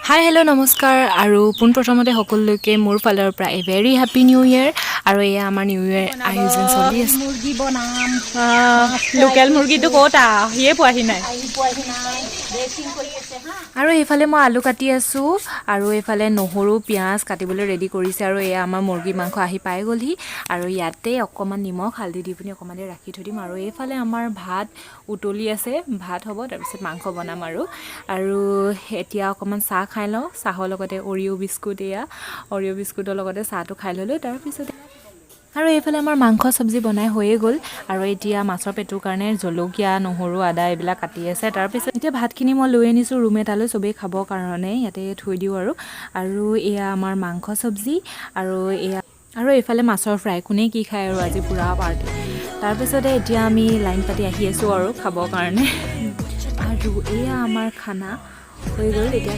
hi hello' নমস্কাৰ আৰু পোনপ্ৰথমতে সকলোকে মোৰ ফালৰ পৰা এ ভেৰি হেপী নিউ ইয়েৰ আৰু এয়া আমাৰ নিউ ইয়েৰ আয়োজন চলি আছে মুৰ্গী বনাম লোকেল মুৰ্গীটো ক'ত আহিয়ে পোৱাহি নাই ড্ৰেছিং কৰি আছে হা আৰু এইফালে মই আলু কাটি আছোঁ আৰু এইফালে নহৰু পিঁয়াজ কাটিবলৈ ৰেডি কৰিছে আৰু এয়া আমাৰ মুৰ্গী মাংস আহি পাই গ'লহি আৰু ইয়াতে অকণমান নিমখ হালধি দি পিনি অকণমান দেৰি ৰাখি থৈ দিম আৰু এইফালে আমাৰ ভাত উতলি আছে ভাত হ'ব তাৰপিছত মাংস বনাম আৰু এতিয়া অকণমান চাহ খাই লওঁ চাহৰ লগতে অৰিঅ' বিস্কুট এয়া অৰিঅ' বিস্কুটৰ লগতে চাহটো খাই ল'লোঁ তাৰপিছত আৰু এইফালে আমাৰ মাংস চব্জি বনাই হৈয়ে গ'ল আৰু এতিয়া মাছৰ পেটুৰ কাৰণে জলকীয়া নহৰু আদা এইবিলাক কাটি আছে তাৰপিছত এতিয়া ভাতখিনি মই লৈ আনিছোঁ ৰুম এটালৈ চবেই খাবৰ কাৰণে ইয়াতে থৈ দিওঁ আৰু এয়া আমাৰ মাংস চব্জি আৰু এইফালে মাছৰ ফ্ৰাই কোনে কি খায় আৰু আজি পূৰা পাৰ্টি তাৰপিছতে এতিয়া আমি লাইন পাতি আহি আছোঁ আৰু খাবৰ কাৰণে আৰু এয়া আমাৰ খানা হৈ গ'ল এতিয়া